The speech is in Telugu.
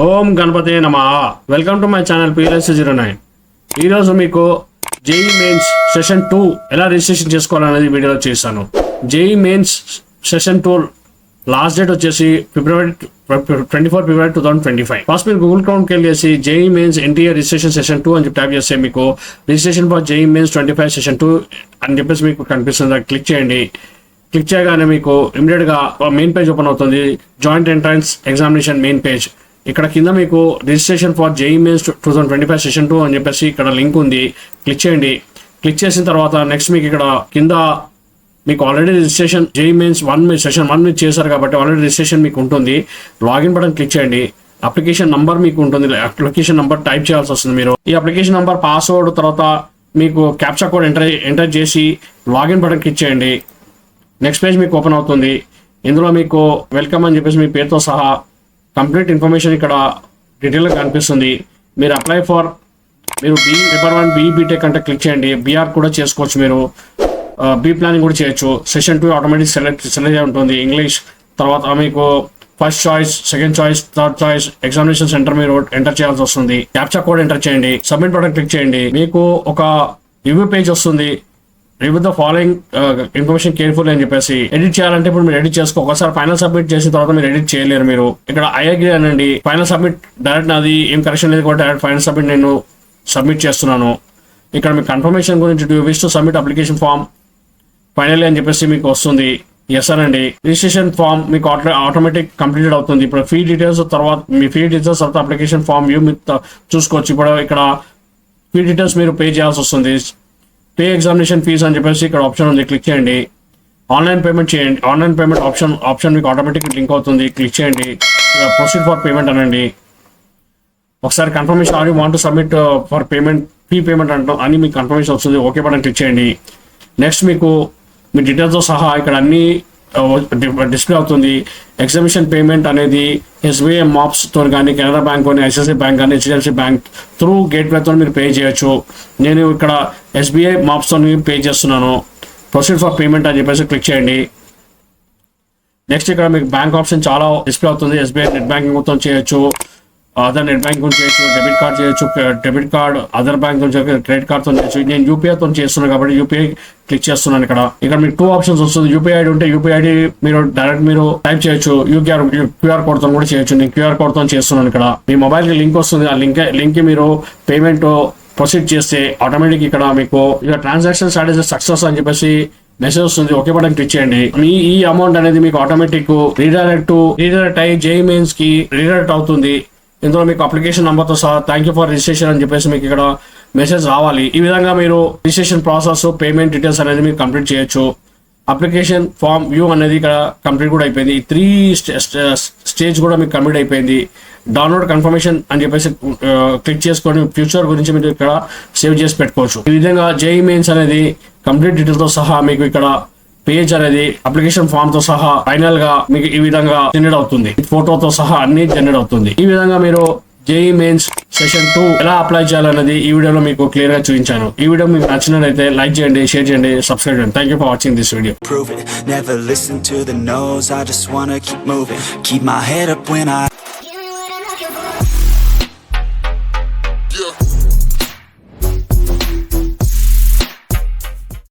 ఓం గణపతి నమః. Welcome to my channel PLS09. ఈరోజు మీకు జేఈ మెయిన్స్ సెషన్ 2 ఎలా రిజిస్ట్రేషన్ చేసుకోవాలనేది వీడియోలో చేశాను. JEE mains session 2 last date వచ్చేసి February 24 2025. ఫస్ట్ మీరు గూగుల్ క్రౌన్కి వెళ్ళేసి JEE mains NTR registration session 2 అని చెప్పి టైప్ చేస్తే మీకు registration for JEE mains 25 session 2 అని చెప్పేసి మీకు కనిపిస్తుంది. క్లిక్ చేయండి. క్లిక్ చేయగానే మీకు ఇమీడియట్గా మెయిన్ పేజ్ ఓపెన్ అవుతుంది. Joint entrance examination main page. ఇక్కడ కింద మీకు registration for JEE mains 2025 session 2 అని చెప్పేసి ఇక్కడ లింక్ ఉంది. క్లిక్ చేయండి. క్లిక్ చేసిన తర్వాత నెక్స్ట్ మీకు ఇక్కడ కింద మీకు already registration JEE mains session 1 మీరు చేశారు కాబట్టి ఆల్రెడీ రిజిస్ట్రేషన్ మీకు ఉంటుంది. లాగిన్ బటన్ క్లిక్ చేయండి. అప్లికేషన్ నంబర్ మీకు ఉంటుంది. అప్లికేషన్ నంబర్ టైప్ చేయాల్సి వస్తుంది. మీరు ఈ అప్లికేషన్ నంబర్ పాస్వర్డ్ తర్వాత మీకు క్యాప్చా కోడ్ ఎంటర్ చేసి లాగిన్ బటన్ క్లిక్ చేయండి. నెక్స్ట్ పేజ్ మీకు ఓపెన్ అవుతుంది. ఇందులో మీకు వెల్కమ్ అని చెప్పేసి మీ పేరుతో సహా కంప్లీట్ ఇన్ఫర్మేషన్ ఇక్కడ డీటెయిల్గా కనిపిస్తుంది. మీరు అప్లై ఫర్ మీరు పేపర్ 1 బీటెక్ అంటే క్లిక్ చేయండి. బీఆర్ కూడా చేసుకోవచ్చు. మీరు బీ ప్లానింగ్ కూడా చేయొచ్చు. సెషన్ 2 ఆటోమేటిక్ సెలెక్ట్ అయి ఉంటుంది. ఇంగ్లీష్ తర్వాత మీకు first choice, second choice, third choice, examination centre మీరు ఎంటర్ చేయాల్సి వస్తుంది. క్యాప్చా కోడ్ ఎంటర్ చేయండి. సబ్మిట్ బటన్ క్లిక్ చేయండి. మీకు ఒక రివ్యూ పేజ్ వస్తుంది. Review the following information careful అని చెప్పేసి ఎడిట్ చేయాలంటే ఇప్పుడు మీరు ఎడిట్ చేసుకో. ఒకసారి ఫైనల్ సబ్మిట్ చేసిన తర్వాత మీరు ఎడిట్ చేయలేరు. మీరు ఇక్కడ ఐ అగ్రీ అనండి. ఫైనల్ సబ్మిట్ డైరెక్ట్ నాది ఏం కరెక్షన్ లేదు కాబట్టి డైరెక్ట్ ఫైనల్ సబ్మిట్ నేను సబ్మిట్ చేస్తున్నాను. ఇక్కడ మీకు కన్ఫర్మేషన్ గురించి do wish to submit application form finally అని చెప్పేసి మీకు వస్తుంది. ఎస్ అనండి. రిజిస్ట్రేషన్ ఫామ్ మీకు ఆటోమేటిక్ కంప్లీటెడ్ అవుతుంది. ఇప్పుడు ఫీ డీటెయిల్స్ తర్వాత మీ ఫీ డీటెయిల్స్ తర్వాత అప్లికేషన్ ఫామ్ వ్యూ మీరు చూసుకోవచ్చు. ఇప్పుడు ఇక్కడ ఫీ డీటెయిల్స్ మీరు పే చేయాల్సి వస్తుంది. పే ఎగ్జామినేషన్ ఫీజ్ అని చెప్పేసి ఇక్కడ ఆప్షన్ ఉంది. క్లిక్ చేయండి. ఆన్లైన్ పేమెంట్ చేయండి. ఆన్లైన్ పేమెంట్ ఆప్షన్ మీకు ఆటోమేటిక్ లింక్ అవుతుంది. క్లిక్ చేయండి. ప్రొసీడ్ ఫర్ పేమెంట్ అనండి. ఒకసారి confirmation are you want to submit for payment fee payment అంటాం అని మీకు కన్ఫర్మేషన్ వస్తుంది. ఓకే బటన్ క్లిక్ చేయండి. నెక్స్ట్ మీకు మీ డీటెయిల్స్తో సహా ఇక్కడ అన్ని డిస్ప్లే అవుతుంది. ఎగ్జామినేషన్ పేమెంట్ అనేది SBI మాప్స్తో కానీ కెనరా బ్యాంక్ కానీ ICICI బ్యాంక్ కానీ HDFC బ్యాంక్ త్రూ గేట్వేతో మీరు పే చేయొచ్చు. నేను ఇక్కడ SBI మాప్స్తో పే చేస్తున్నాను. ప్రొసీడ్ ఫర్ పేమెంట్ అని చెప్పేసి క్లిక్ చేయండి. నెక్స్ట్ ఇక్కడ మీకు బ్యాంక్ ఆప్షన్ చాలా డిస్ప్లే అవుతుంది. SBI నెట్ బ్యాంకింగ్ మొత్తం చేయొచ్చు, అదర్ నెట్ బ్యాంకింగ్ చేయొచ్చు, డెబిట్ కార్డ్ చేయొచ్చు, debit card other bank credit కార్డ్తో చేయొచ్చు. నేను యూపీఐతో చేస్తున్నాను కాబట్టి యూపీఐ క్లిక్ చేస్తున్నాను. ఇక్కడ మీకు 2 ఆప్షన్స్ వస్తుంది. యూపీఐ ఐడి ఉంటే యూపీఐ ఐడి మీరు డైరెక్ట్ మీరు టైప్ చేయొచ్చు. క్యూఆర్ కోడ్తో కూడా చేయొచ్చు. నేను క్యూఆర్ కోడ్తో చేస్తున్నాను. ఇక్కడ మీ మొబైల్కి లింక్ వస్తుంది. ఆ లింక్ మీరు పేమెంట్ ప్రొసీడ్ చేస్తే ఆటోమేటిక్ ఇక్కడ మీకు ఇక ట్రాన్సాక్షన్ స్టార్ట్ సక్సెస్ అని చెప్పేసి మెసేజ్ వస్తుంది. ఓకే బటన్ క్లిక్ చేయండి. మీ ఈ అమౌంట్ అనేది మీకు ఆటోమేటిక్ రీడైరెక్ట్ అయ్యి జేఈ మెయిన్స్ కి రీడైరెక్ట్ అవుతుంది. ఇందులో మీకు అప్లికేషన్ నెంబర్తో సహా థ్యాంక్ యూ ఫర్ రిజిస్ట్రేషన్ అని చెప్పేసి మీకు ఇక్కడ మెసేజ్ రావాలి. ఈ విధంగా మీరు రిజిస్ట్రేషన్ ప్రాసెస్, పేమెంట్ డీటెయిల్స్ అనేది మీరు కంప్లీట్ చేయొచ్చు. అప్లికేషన్ ఫామ్ వ్యూ అనేది ఇక్కడ కంప్లీట్ కూడా అయిపోయింది. 3 స్టేజ్ కూడా మీకు కంప్లీట్ అయిపోయింది. డౌన్లోడ్ కన్ఫర్మేషన్ అని చెప్పేసి క్లిక్ చేసుకొని ఫ్యూచర్ గురించి మీరు ఇక్కడ సేవ్ చేసి పెట్టుకోవచ్చు. ఈ విధంగా జేఈ మెయిన్స్ అనేది కంప్లీట్ డీటెయిల్తో సహా మీకు ఇక్కడ పేజ్ అనేది అప్లికేషన్ ఫామ్ తో సహా ఫైనల్ గా మీకు ఈ విధంగా జనరేట్ అవుతుంది. ఫోటోతో సహా అన్ని జనరేట్ అవుతుంది. ఈ విధంగా మీరు జేఈ మెయిన్స్ సెషన్ 2 ఎలా అప్లై చేయాలనేది ఈ వీడియోలో మీకు క్లియర్ గా చూపించాను. ఈ వీడియో మీకు నచ్చినట్లయితే లైక్ చేయండి, షేర్ చేయండి, సబ్స్క్రైబ్ చేయండి. Thank you for watching this video. Never listen to the no's, I just wanna keep moving. Keep my head up when I